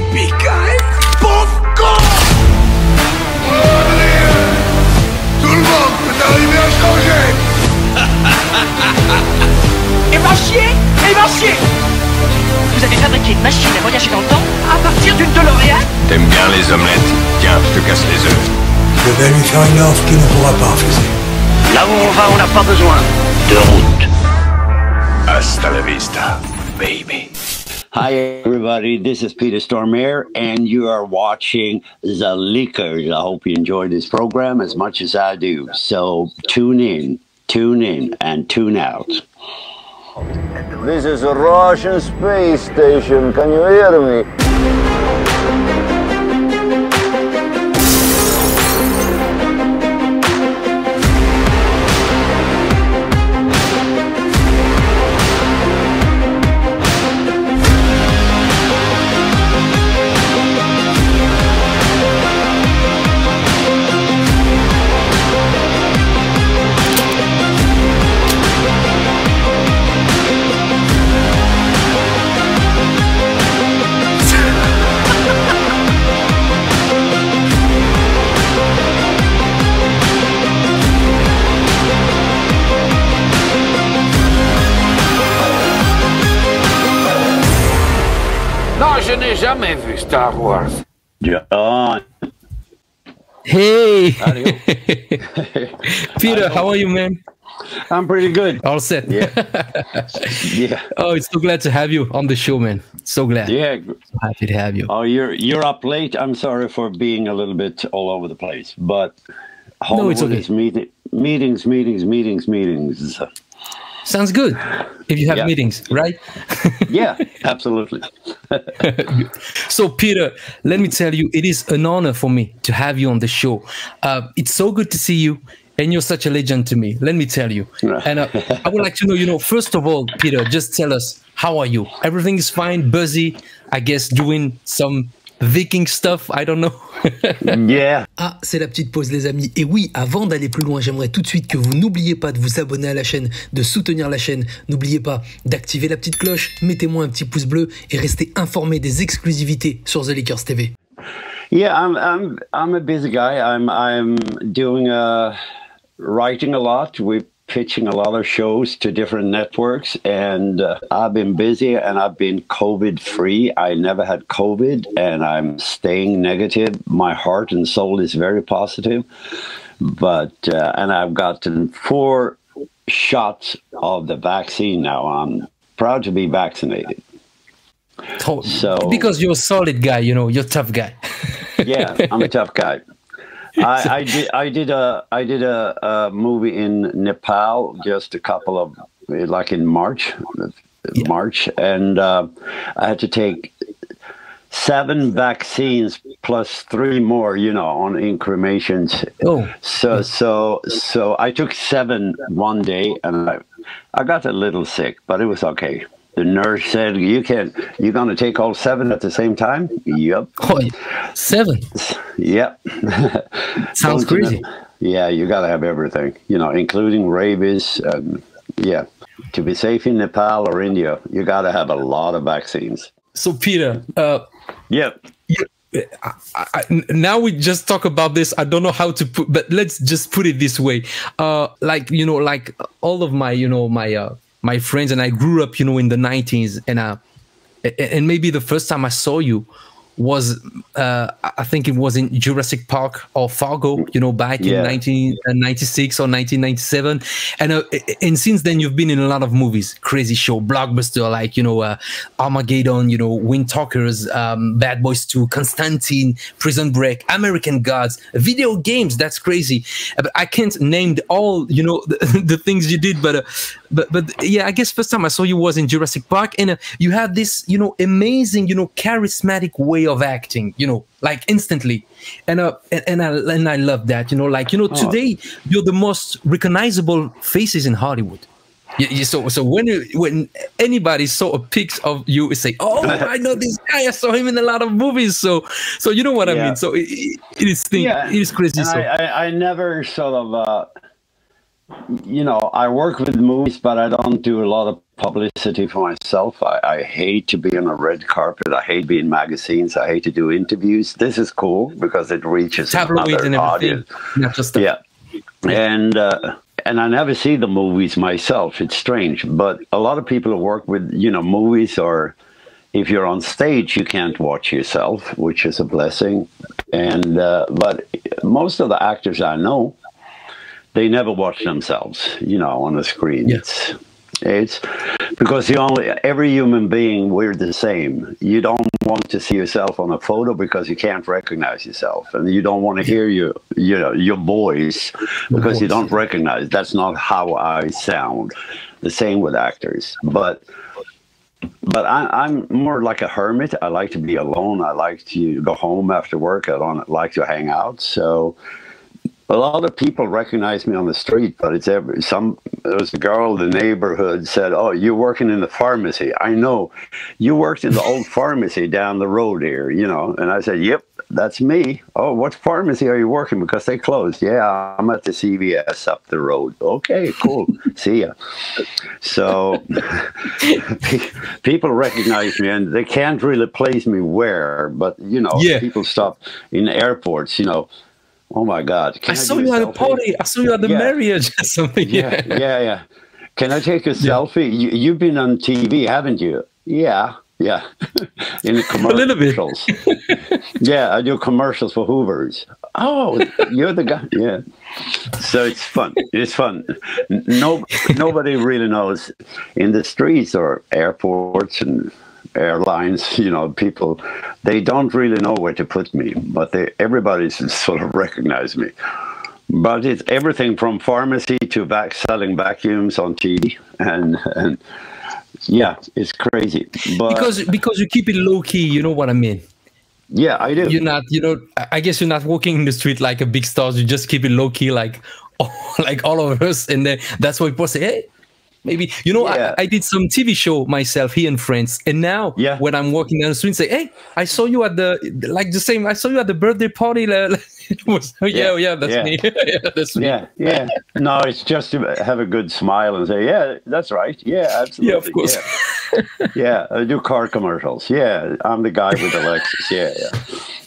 Yippee-ki-yay! Pauvre con! Tout le monde peut arriver à changer! Et va chier! Et va chier! Vous avez fabriqué une machine à voyager dans le temps à partir d'une DeLorean? T'aimes bien les omelettes? Tiens, je te casse les œufs. Je vais lui faire une offre qu'il ne pourra pas refuser. Là où on va, on n'a pas besoin de route. Hasta la vista, baby. Hi everybody, this is Peter Stormare and you are watching the Likez. I hope you enjoy this program as much as I do. So tune in, and tune out. This is a Russian space station, can you hear me? Non, je n'ai jamais vu Star Wars. John. Hey! Peter, how are you, man? I'm pretty good. All set. Yeah. Yeah. Oh, it's so glad to have you on the show, man. So glad. Yeah. So happy to have you. Oh, you're up late. I'm sorry for being a little bit all over the place, but No, it's okay. is meetings. Sounds good. If you have Yeah. meetings, right? Yeah, absolutely. So, Peter, let me tell you, it is an honor for me to have you on the show. It's so good to see you, and you're such a legend to me. Let me tell you. And I would like to know, first of all, Peter, just tell us, how are you? Everything is fine, busy, I guess, doing some Viking stuff, I don't know. Yeah. Ah, c'est la petite pause les amis. Et oui, avant d'aller plus loin, j'aimerais tout de suite que vous n'oubliez pas de vous abonner à la chaîne, de soutenir la chaîne. N'oubliez pas d'activer la petite cloche, mettez-moi un petit pouce bleu et restez informés des exclusivités sur The Likez TV. Yeah, I'm a busy guy. I'm doing writing a lot. We're pitching a lot of shows to different networks, and I've been busy and I've been COVID free. I never had COVID, and I'm staying negative. My heart and soul is very positive, but and I've gotten 4 shots of the vaccine now. I'm proud to be vaccinated. So because you're a solid guy, you're a tough guy. Yeah, I'm a tough guy. I did a movie in Nepal just a couple of in March, and I had to take 7 vaccines plus 3 more, on incremations. Oh, so I took 7 one day, and I got a little sick, but it was okay. The nurse said, you're going to take all 7 at the same time? Yep. Oh, 7? Yep. Sounds crazy. Yeah, you got to have everything, including rabies. Yeah. To be safe in Nepal or India, you got to have a lot of vaccines. So, Peter, Yep. Now we just talk about this. I don't know how to put, but let's just put it this way. Like all of my, my friends, and I grew up, in the 90s, and maybe the first time I saw you was, I think it was in Jurassic Park or Fargo, back in 1996 or 1997. And since then, you've been in a lot of movies, crazy show, blockbuster, like, Armageddon, Wind Talkers, Bad Boys 2, Constantine, Prison Break, American Gods, video games. That's crazy. But I can't name all, the things you did. But yeah, I guess first time I saw you was in Jurassic Park, and you had this, amazing, charismatic way of acting, like instantly, and I love that, today you're the most recognizable faces in Hollywood. So when anybody saw a pic of you, it say, "Oh, I know this guy. I saw him in a lot of movies." So you know what I mean. So it is crazy. And so I never sort of. I work with movies, but I don't do a lot of publicity for myself. I hate to be on a red carpet. I hate being in magazines. I hate to do interviews. This is cool because it reaches tabloids and everything. audience. Not just Yeah, and I never see the movies myself. It's strange, but a lot of people who work with movies, or if you're on stage, you can't watch yourself, which is a blessing. And but most of the actors I know, they never watch themselves, on the screen. Yes. It's because every human being, we're the same. You don't want to see yourself on a photo because you can't recognize yourself, and you don't want to hear your voice because you don't recognize. That's not how I sound. The same with actors, but I'm more like a hermit. I like to be alone. I like to go home after work. I don't like to hang out. So a lot of people recognize me on the street, but there was a girl in the neighborhood said, "Oh, you're working in the pharmacy." I know, you worked in the old pharmacy down the road here, And I said, "Yep, that's me." "Oh, what pharmacy are you working?" "Because they closed." "Yeah, I'm at the CVS up the road." "Okay, cool. See ya." So people recognize me, and they can't really place me where, but people stop in airports, "Oh my God! I saw you at a party. I saw you at the Merej or something." Yeah. "Can I take a selfie? You've been on TV, haven't you?" Yeah. In the commercials. A little bit. Yeah, I do commercials for Hoovers. "Oh, you're the guy." Yeah. So it's fun. It's fun. Nobody really knows in the streets or airports and airlines, people, they don't really know where to put me, but everybody sort of recognize me. But it's everything from pharmacy to selling vacuums on TV, and yeah, it's crazy. But because you keep it low key, you know what I mean? Yeah, I do. You're not, I guess you're not walking in the street like a big stars. You just keep it low key, like all of us, and then that's why people say, "Hey, maybe," I did some TV show myself here in France, and now when I'm walking down the street, say, "Hey, I saw you at I saw you at the birthday party." That's me. That's me. Yeah. No, it's just to have a good smile and say, "Yeah, that's right. Yeah, absolutely." Yeah, of course. Yeah, I do car commercials. Yeah, I'm the guy with the Lexus. Yeah.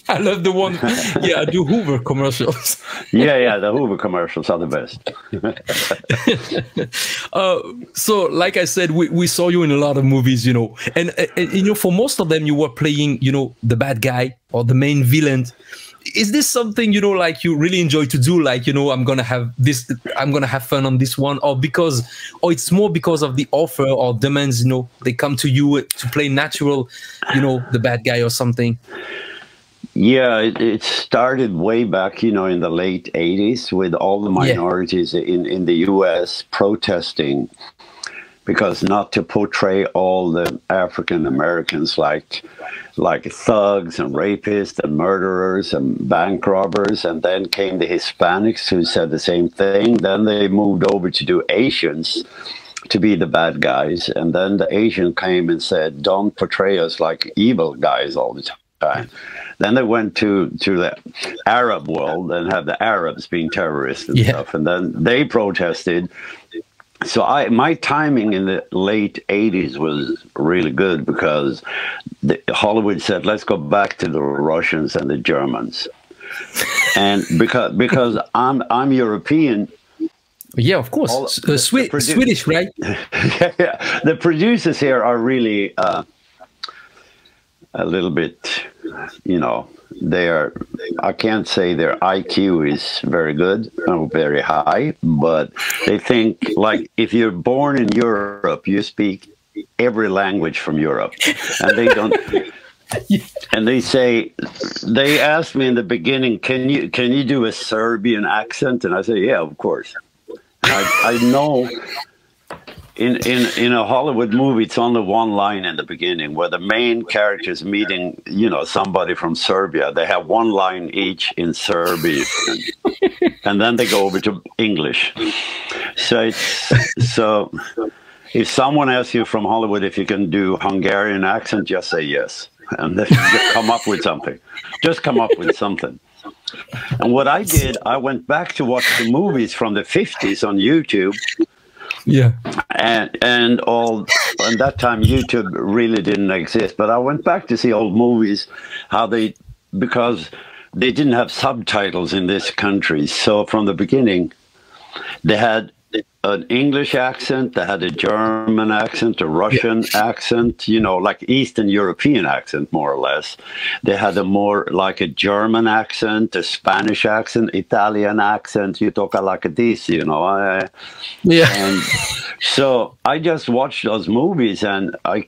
I love the one. Yeah, I do Hoover commercials. Yeah, the Hoover commercials are the best. So, like I said, we saw you in a lot of movies, and for most of them, you were playing, the bad guy or the main villain. Is this something, like you really enjoy to do? Like, I'm going to have fun on this one, or it's more because of the offer or demands, they come to you to play natural, the bad guy or something? Yeah, it started way back, in the late 80s with all the minorities in the U.S. protesting because not to portray all the African Americans like thugs and rapists and murderers and bank robbers. And then came the Hispanics who said the same thing. Then they moved over to do Asians to be the bad guys. And then the Asian came and said, "Don't portray us like evil guys all the time." Then they went to the Arab world and had the Arabs being terrorists and stuff. And then they protested. So my timing in the late 80s was really good because Hollywood said, "Let's go back to the Russians and the Germans." And because I'm European. Yeah, of course. Swedish, right? Yeah. The producers here are really a little bit, I can't say their IQ is very good or very high, but they think like if you're born in Europe, you speak every language from Europe, and they don't. And they asked me in the beginning, can you do a Serbian accent? And I say, yeah, of course. I know. In a Hollywood movie, it's only one line in the beginning where the main character is meeting, somebody from Serbia. They have one line each in Serbian, and then they go over to English. So if someone asks you from Hollywood if you can do Hungarian accent, just say yes, and then just come up with something. Just come up with something. And what I did, I went back to watch the movies from the 50s on YouTube. Yeah, and all and that time YouTube really didn't exist. But I went back to see old movies, because they didn't have subtitles in this country. So from the beginning, they had an English accent, they had a German accent, a Russian accent, you know, like Eastern European accent, more or less. They had a more like a German accent, a Spanish accent, Italian accent. You talk like this, you know. And so I just watched those movies, and I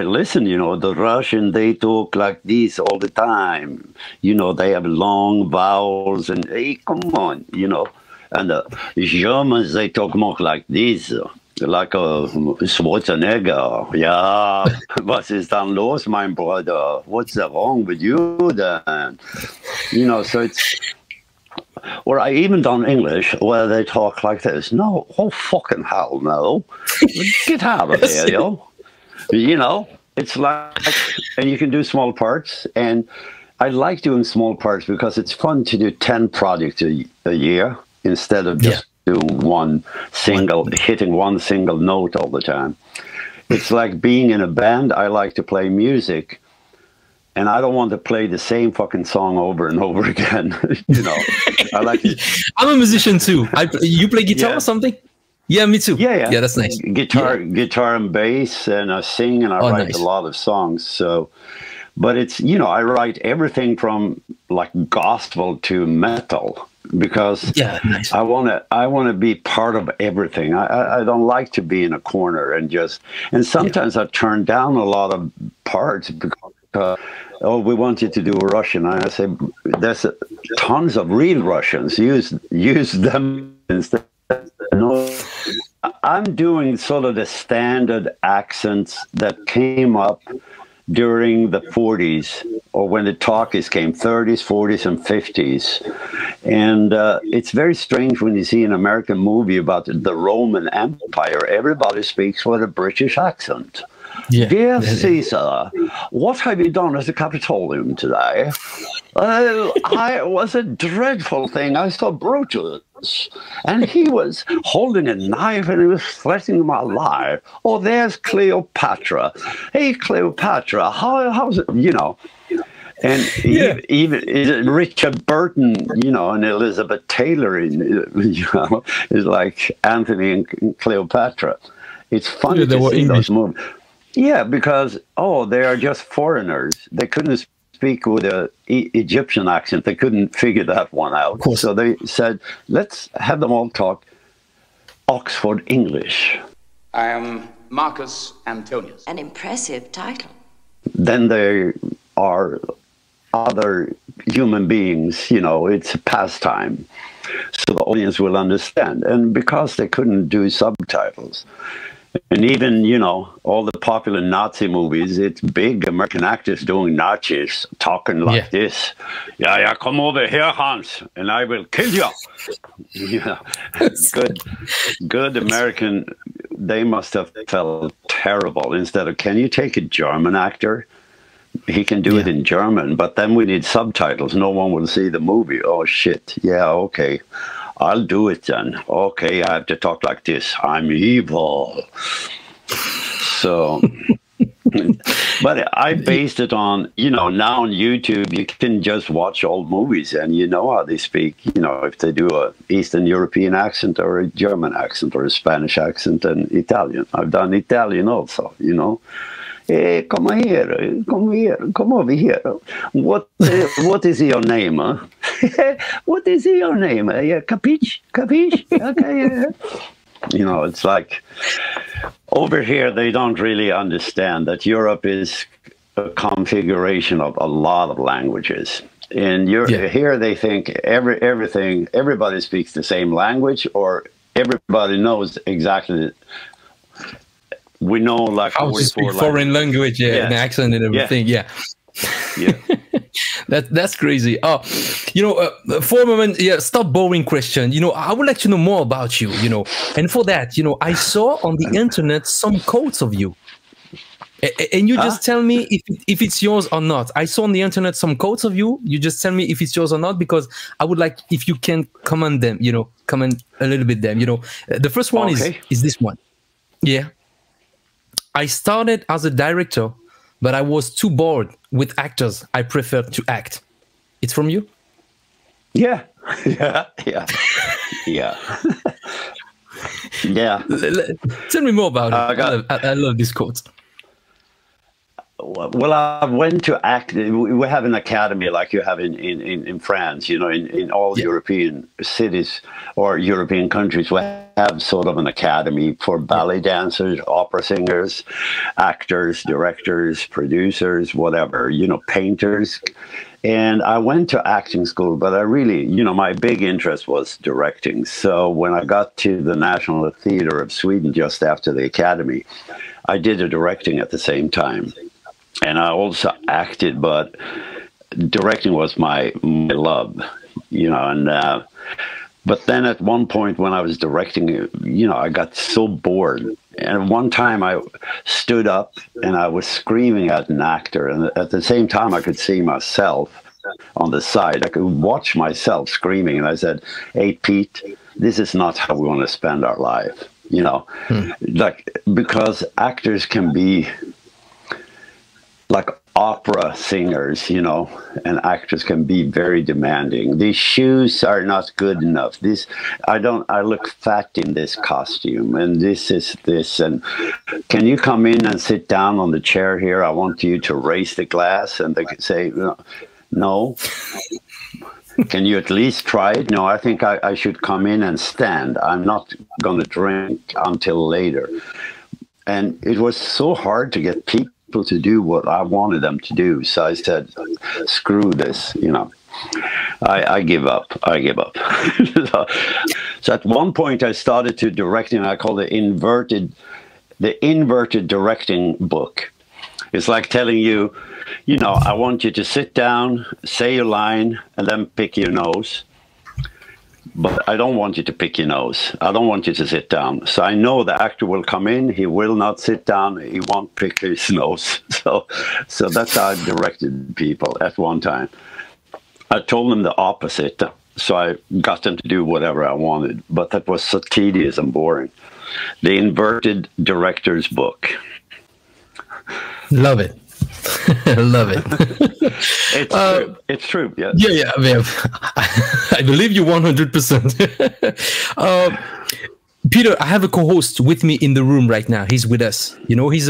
listen, you know, the Russian, they talk like this all the time. You know, they have long vowels, and hey, come on, you know. And the Germans, they talk more like this, like a Schwarzenegger. Yeah, was ist dann los, mein Bruder? What's wrong with you then? You know, so it's... Or I even done English where they talk like this. No, oh fucking hell no. Get out of here, yo. You know, it's like... And you can do small parts, and I like doing small parts because it's fun to do 10 projects a year. Instead of just doing hitting one single note all the time. It's like being in a band. I like to play music, and I don't want to play the same fucking song over and over again. You know, I like it. I'm a musician too. You play guitar or something? Yeah, me too. Yeah, that's nice. Guitar and bass, and I sing, and I write a lot of songs. So, but it's, you know, I write everything from like gospel to metal. Because I want to be part of everything. I don't like to be in a corner and sometimes I turn down a lot of parts because we want you to do a Russian. And I say there's tons of real Russians. Use them instead. No, I'm doing sort of the standard accents that came up during the 40s, or when the talkies came, 30s, 40s, and 50s. And it's very strange when you see an American movie about the Roman Empire, everybody speaks with a British accent. Dear Caesar, what have you done at the Capitolium today? It was a dreadful thing. I saw Brutus, and he was holding a knife and he was threatening my life. Oh, there's Cleopatra. Hey, Cleopatra, how's it, you know? And even Richard Burton, you know, and Elizabeth Taylor, you know, is like Anthony and Cleopatra. It's funny to see those movies. Yeah, because, they are just foreigners. They couldn't speak with an Egyptian accent. They couldn't figure that one out. So they said, let's have them all talk Oxford English. I am Marcus Antonius. An impressive title. Then there are other human beings, you know, it's a pastime. So the audience will understand. And because they couldn't do subtitles, and even, you know, all the popular Nazi movies, it's big American actors doing Nazis, talking like this. Yeah, come over here, Hans, and I will kill you. Yeah, good American, they must have felt terrible. Instead of, can you take a German actor? He can do it in German, but then we need subtitles. No one will see the movie. Oh, shit. Yeah, okay. I'll do it then. Okay, I have to talk like this. I'm evil. So, but I based it on, you know, now on YouTube, you can just watch old movies and you know how they speak, you know, if they do a Eastern European accent or a German accent or a Spanish accent and Italian. I've done Italian also, you know. Hey, come here, come over here. What is your name? Huh? What is your name? Yeah, capiche? Okay. You know, it's like over here they don't really understand that Europe is a configuration of a lot of languages. And here they think everybody speaks the same language, or everybody knows exactly. We know like how to speak foreign language, an accent and everything. Yeah. That's crazy. You know, for a moment, stop boring question. You know, I would like to know more about you, you know, and for that, you know, I saw on the internet some quotes of you, and you just tell me if it's yours or not. I saw on the internet some quotes of you. You just tell me if it's yours or not, because I would like, if you can comment them, you know, comment a little bit them, you know. The first one is this one. Yeah. I started as a director, but I was too bored with actors. I preferred to act. It's from you? Yeah, yeah, yeah, yeah. Yeah. Tell me more about it. I love this quote. Well, I went to act. We have an academy like you have in France, you know, in all European cities or European countries. We have sort of an academy for ballet dancers, opera singers, actors, directors, producers, whatever, you know, painters. And I went to acting school, but I really, you know, my big interest was directing. So when I got to the National Theatre of Sweden just after the academy, I did the directing at the same time. And I also acted, but directing was my love, you know. And but then at one point when I was directing, you know, I got so bored. And one time I stood up and I was screaming at an actor. And at the same time, I could see myself on the side. I could watch myself screaming. And I said, "Hey, Pete, this is not how we want to spend our life." You know, like, because actors can be like opera singers, you know, and actors can be very demanding. These shoes are not good enough. I look fat in this costume, and this is this, and can you come in and sit down on the chair here? I want you to raise the glass. And they could say, no. Can you at least try it? No, I think I should come in and stand. I'm not going to drink until later. And it was so hard to get people to do what I wanted them to do. So I said, screw this, you know. I give up. I give up. So at one point I started to directing. I call it the inverted directing book. It's like telling you, you know, I want you to sit down, say your line, and then pick your nose. But I don't want you to pick your nose. I don't want you to sit down. So I know the actor will come in. He will not sit down. He won't pick his nose. So that's how I directed people at one time. I told them the opposite. So I got them to do whatever I wanted. But that was so tedious and boring. The inverted director's book. Love it. Love it. It's true. It's true. Yeah. Yeah. I believe you 100%. Peter, I have a co-host with me in the room right now. He's with us. You know, he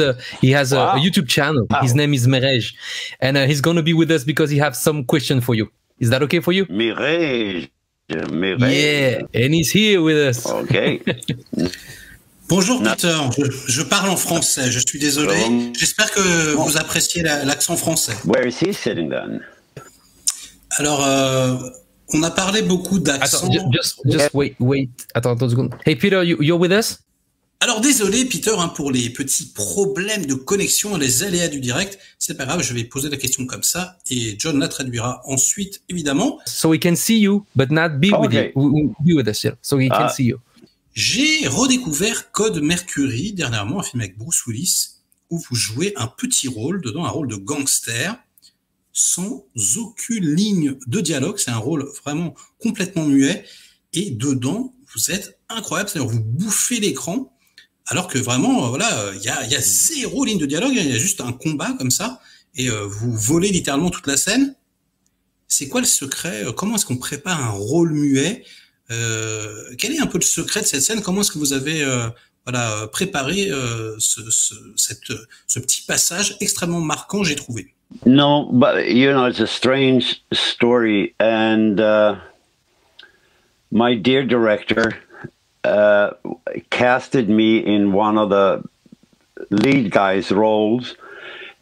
has a YouTube channel. Wow. His name is Merej, and he's going to be with us because he has some question for you. Is that okay for you? Merej. Yeah, and he's here with us. Okay. Bonjour Peter, je parle en français, je suis désolé. J'espère que vous appréciez l'accent français. Where is he sitting then? Alors, on a parlé beaucoup d'accent. Just wait. Attends une seconde. Hey Peter, you're with us? Alors désolé Peter pour les petits problèmes de connexion, les aléas du direct. C'est pas grave, je vais poser la question comme ça et John la traduira ensuite, évidemment. So we can see you, but not be with you. Be with us, yeah. So we can see you. J'ai redécouvert Code Mercury dernièrement, un film avec Bruce Willis, où vous jouez un petit rôle, dedans un rôle de gangster, sans aucune ligne de dialogue. C'est un rôle vraiment complètement muet. Et dedans, vous êtes incroyable, c'est-à-dire vous bouffez l'écran, alors que vraiment, voilà, il y a zéro ligne de dialogue, il y a juste un combat comme ça, et vous volez littéralement toute la scène. C'est quoi le secret? Comment est-ce qu'on prépare un rôle muet? Quel est un peu le secret de cette scène? Comment est-ce que vous avez voilà, préparé ce petit passage extrêmement marquant, j'ai trouvé? No, but you know, it's a strange story, and my dear director casted me in one of the lead guys' roles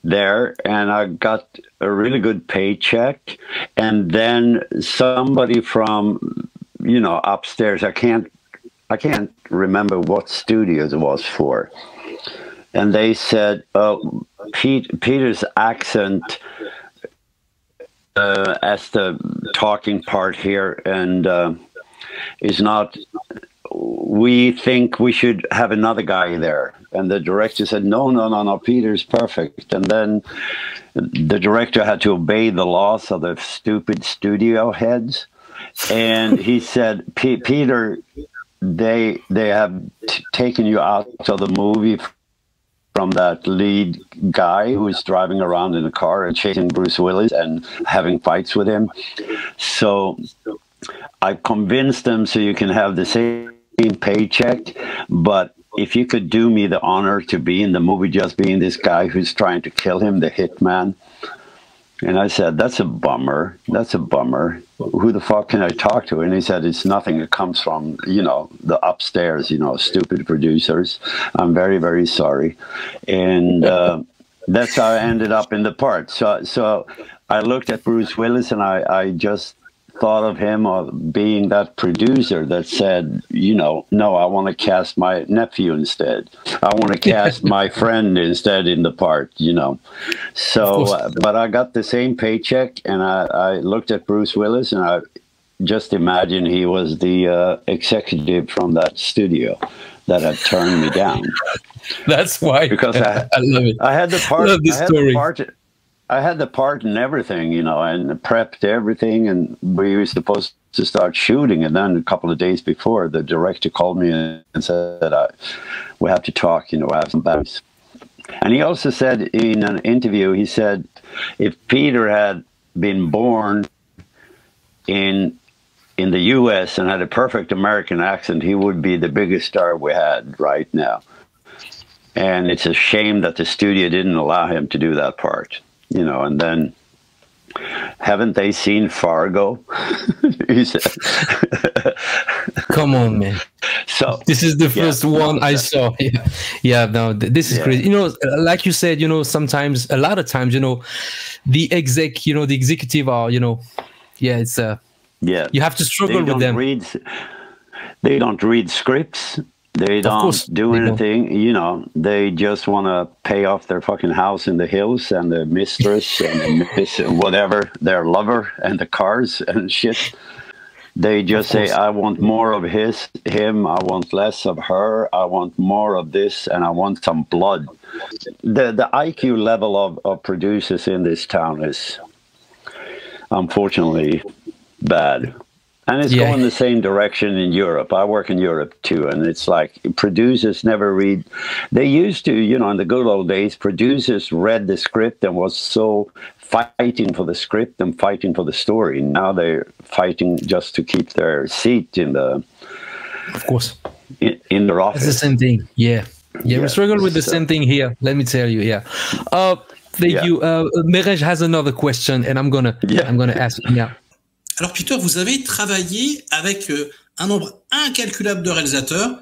there, and I got a really good paycheck, and then somebody from, you know, upstairs, I can't remember what studios it was for, and they said, oh, Peter's accent as the talking part here, and is not, we think we should have another guy there. And the director said, no, Peter's perfect. And then the director had to obey the laws of the stupid studio heads. And he said, Peter, they have taken you out of the movie from that lead guy who's driving around in a car and chasing Bruce Willis and having fights with him. So I convinced them so you can have the same paycheck, but if you could do me the honor to be in the movie just being this guy who's trying to kill him, the hitman. And I said, that's a bummer. That's a bummer. Who the fuck can I talk to? And he said, it's nothing. It comes from, you know, the upstairs, you know, stupid producers. I'm very, very sorry. And that's how I ended up in the part. So I looked at Bruce Willis and I just thought of him of being that producer that said, you know, no, I want to cast my nephew instead. I want to cast my friend instead in the part, you know. So, but I got the same paycheck, and I looked at Bruce Willis, and I just imagined he was the executive from that studio that had turned me down. That's why. Because I love it. I had the part. I love this story. I had the part and everything, you know, and prepped everything, and we were supposed to start shooting. And then a couple of days before, the director called me and said, we have to talk, you know, I have some battles. And he also said in an interview, he said, if Peter had been born in the U.S. and had a perfect American accent, he would be the biggest star we had right now. And it's a shame that the studio didn't allow him to do that part. You know, and then, haven't they seen Fargo? He said. Come on, man. So this is the first one I saw. Yeah, no, this is crazy. You know, like you said, you know, sometimes, a lot of times, you know, the executive are, you know, it's you have to struggle with them. They don't read scripts. They don't do anything, you know. They just want to pay off their fucking house in the hills and the mistress and whatever, their lover and the cars and shit. They just say, I want more of him, I want less of her, I want more of this, and I want some blood. The IQ level of producers in this town is unfortunately bad. And it's going the same direction in Europe. I work in Europe too, and it's like producers never read. They used to, you know, in the good old days, producers read the script and was so fighting for the script and fighting for the story. Now they're fighting just to keep their seat in the, in their office. It's the same thing. Yeah, we struggle with the same thing here. Let me tell you. Thank you. Merej has another question, and I'm gonna ask him now. Alors Peter, vous avez travaillé avec un nombre incalculable de réalisateurs,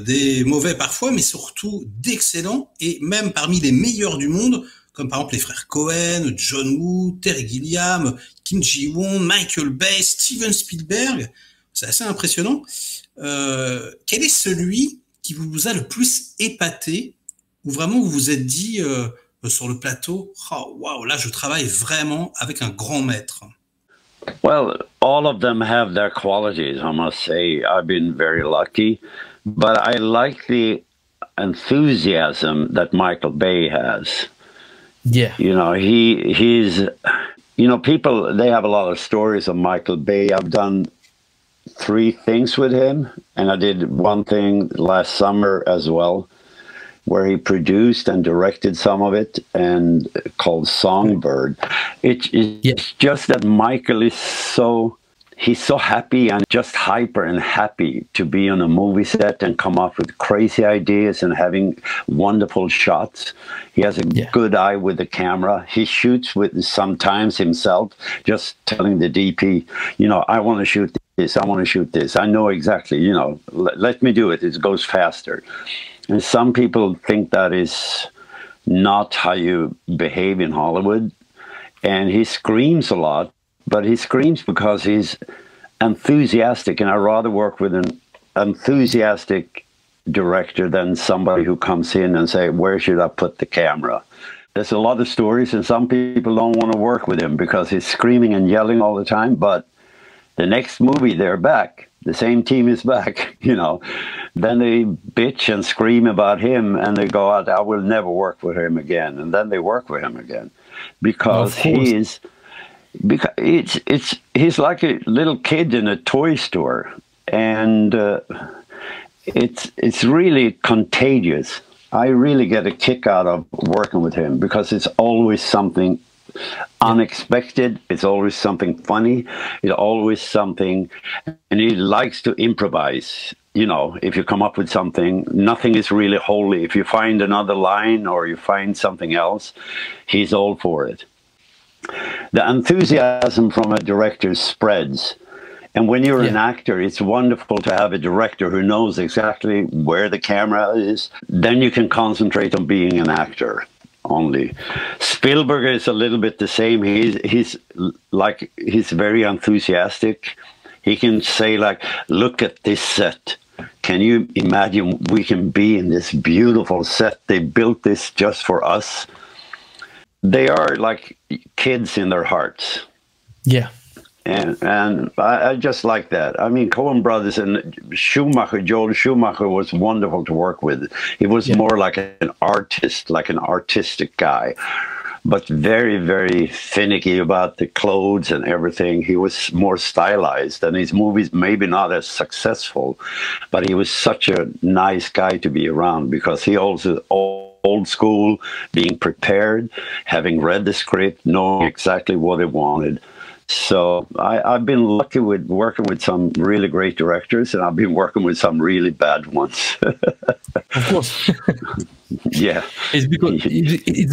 des mauvais parfois, mais surtout d'excellents, et même parmi les meilleurs du monde, comme par exemple les frères Cohen, John Woo, Terry Gilliam, Kim Ji-won, Michael Bay, Steven Spielberg. C'est assez impressionnant. Quel est celui qui vous a le plus épaté, où vraiment vous vous êtes dit sur le plateau, oh, wow, là je travaille vraiment avec un grand maître? Well, all of them have their qualities, I must say. I've been very lucky, but I like the enthusiasm that Michael Bay has. Yeah. You know, he's, you know, people, they have a lot of stories of Michael Bay. I've done 3 things with him, and I did one thing last summer as well, where he produced and directed some of it, and called Songbird. It's just that Michael is he's so happy and just hyper and happy to be on a movie set and come up with crazy ideas and having wonderful shots. He has a good eye with the camera. He shoots with sometimes himself, just telling the DP, you know, I want to shoot this, I want to shoot this. I know exactly, you know, let me do it. It goes faster. And some people think that is not how you behave in Hollywood. And he screams a lot, but he screams because he's enthusiastic. And I'd rather work with an enthusiastic director than somebody who comes in and say, where should I put the camera? There's a lot of stories, and some people don't want to work with him because he's screaming and yelling all the time. But the next movie, they're back. The same team is back, you know. Then they bitch and scream about him, and they go out, I will never work with him again. And then they work with him again. Because he's like a little kid in a toy store. And it's really contagious. I really get a kick out of working with him because it's always something unexpected. It's always something funny. It's always something, and he likes to improvise. You know, if you come up with something, nothing is really holy. If you find another line or you find something else, he's all for it. The enthusiasm from a director spreads. And when you're an actor, it's wonderful to have a director who knows exactly where the camera is. Then you can concentrate on being an actor only. Spielberg is a little bit the same. He's very enthusiastic. He can say, like, look at this set. Can you imagine we can be in this beautiful set? They built this just for us. They are like kids in their hearts. Yeah. And I just like that. I mean, Coen brothers and Schumacher, Joel Schumacher was wonderful to work with. He was more like an artist, like an artistic guy, but very, very finicky about the clothes and everything. He was more stylized, and his movies maybe not as successful, but he was such a nice guy to be around because he also old school, being prepared, having read the script, knowing exactly what he wanted. So I've been lucky with working with some really great directors, and I've been working with some really bad ones. Of course. Yeah. It's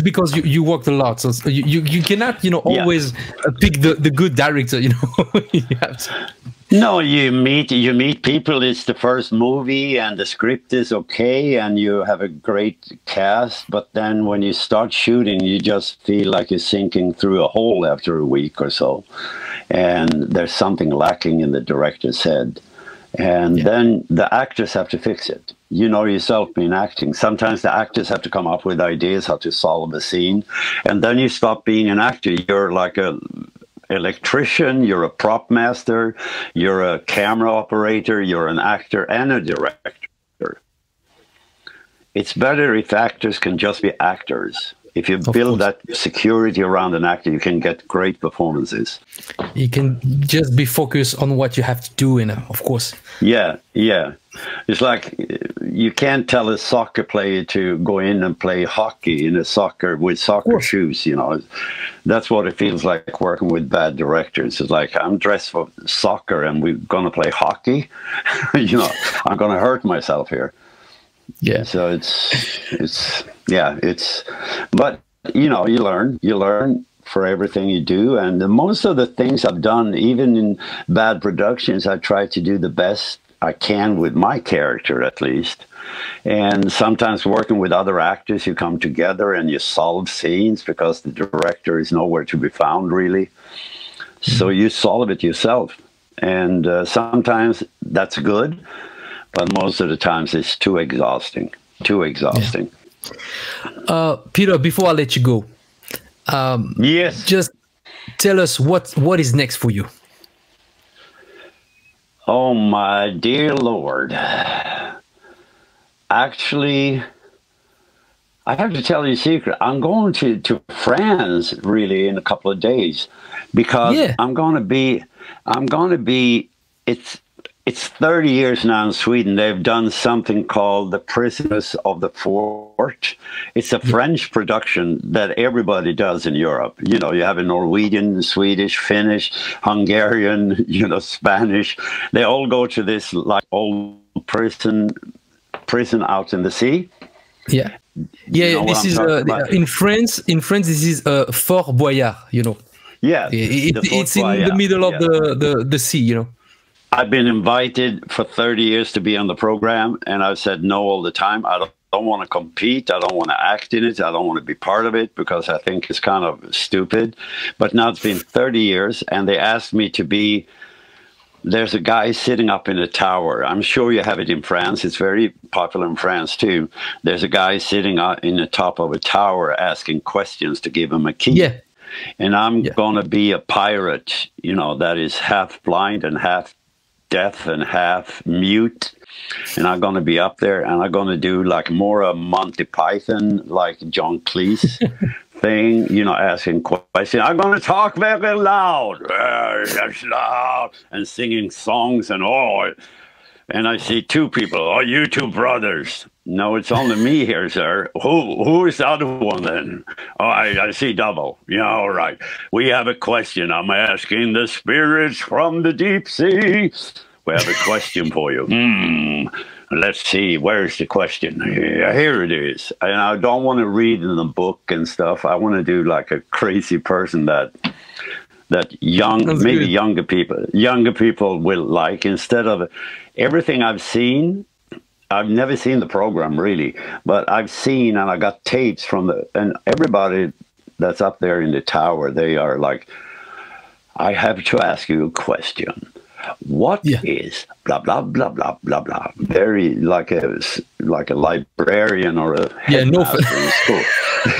because you worked a lot, so you cannot, you know, always pick the good director, you know. You have to. No, you meet people. It's the first movie, and the script is okay, and you have a great cast. But then when you start shooting, you just feel like you're sinking through a hole after a week or so, and there's something lacking in the director's head. And then the actors have to fix it. You know yourself being acting. Sometimes the actors have to come up with ideas how to solve a scene, and then you stop being an actor. You're like a electrician, you're a prop master, you're a camera operator, you're an actor and a director. It's better if actors can just be actors. If you build that security around an actor, you can get great performances. You can just be focused on what you have to do, and of course. Yeah, yeah. It's like you can't tell a soccer player to go in and play hockey in a soccer with soccer shoes, you know. That's what it feels like working with bad directors. It's like, I'm dressed for soccer and we're going to play hockey. You know, I'm going to hurt myself here. Yeah. So but you know, you learn for everything you do. And most of the things I've done, even in bad productions, I try to do the best I can with my character, at least. And sometimes working with other actors, you come together and you solve scenes because the director is nowhere to be found, really. So you solve it yourself. And sometimes that's good, but most of the times it's too exhausting. Too exhausting. Yeah. Peter, before I let you go, yes, just tell us what is next for you. Oh, my dear Lord. Actually, I have to tell you a secret. I'm going to France really in a couple of days because I'm going to be, it's 30 years now in Sweden. They've done something called The Prisoners of the Fort. It's a French production that everybody does in Europe. You know, you have a Norwegian, Swedish, Finnish, Hungarian, you know, Spanish. They all go to this like old prison out in the sea. Yeah. Yeah, you know, this is in France. In France, this is Fort Boyard. You know. Yeah, it's in the middle of the sea. You know. I've been invited for 30 years to be on the program, and I've said no all the time. I don't want to compete. I don't want to act in it. I don't want to be part of it because I think it's kind of stupid. But now it's been 30 years, and they asked me to be. There's a guy sitting up in a tower. I'm sure you have it in France. It's very popular in France, too. There's a guy sitting in the top of a tower asking questions to give him a key. Yeah. And I'm going to be a pirate, you know, that is half blind and half deaf and half mute. And I'm going to be up there and I'm going to do like more a Monty Python, like John Cleese thing, you know, asking questions. I'm going to talk very loud, and singing songs and all. and I see two people. Oh, you two brothers. No, it's only me here, sir. Who is the other one then? Oh, I see double. Yeah, all right. We have a question. I'm asking the spirits from the deep sea. We have a question for you. Let's see. Where's the question? Here it is. And I don't want to read in the book and stuff. I want to do like a crazy person that younger people will like, instead of everything I've seen. I've never seen the program really, but I've seen, and I got tapes from and everybody that's up there in the tower, they are like, I have to ask you a question. What is blah, blah, blah, blah, blah, blah. Very like a librarian or a headmaster in school.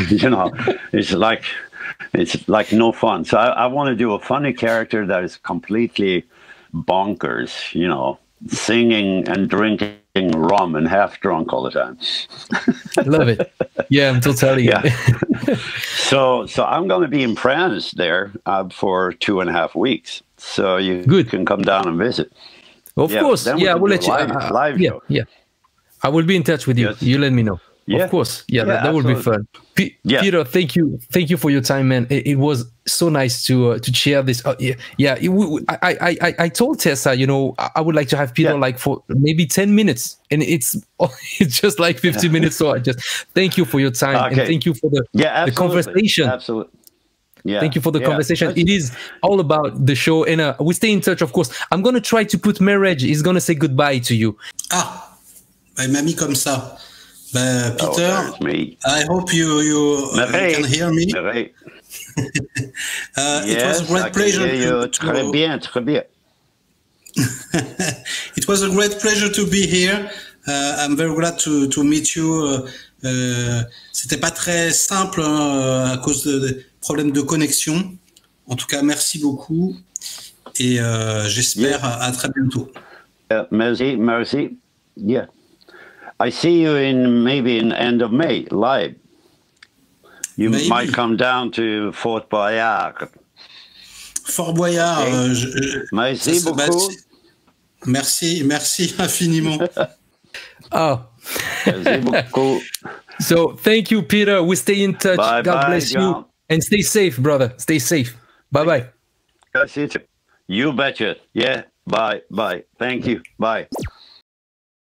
You know, it's like no fun. So I want to do a funny character that is completely bonkers, you know, singing and drinking rum and half drunk all the time. Love it. Yeah, I'm totally. Yeah. So I'm going to be in France there for 2.5 weeks. So you can come down and visit. Of course. Yeah, I will let you. Live show. Yeah. I will be in touch with you. Yes. You let me know. Yeah. Of course. Yeah, that would be fun. Peter, thank you for your time, man. It was so nice to share this. I told Tessa, you know, I would like to have Peter like for maybe 10 minutes, and it's just like 15 minutes. So I just thank you for your time, and thank you for the conversation. Absolutely. Yeah. Thank you for the conversation. It is all about the show, and we stay in touch, of course. I'm gonna try to put Merej. He's gonna say goodbye to you. Il m'a mis comme ça. Peter, I hope you can hear me. It was a great pleasure. Très bien. It was a great pleasure to be here. I'm very glad to meet you. C'était pas très simple à cause de problèmes de connexion. En tout cas, merci beaucoup et j'espère à très bientôt. Merci. Yeah. I see you maybe in end of May live. You might come down to Fort Boyard. Fort Boyard. Merci beaucoup. Merci infiniment. Merci beaucoup. So thank you, Peter. We stay in touch. Bye, God bless you, and stay safe, brother. Stay safe. Bye. You betcha. Yeah. Bye. Thank you. Bye.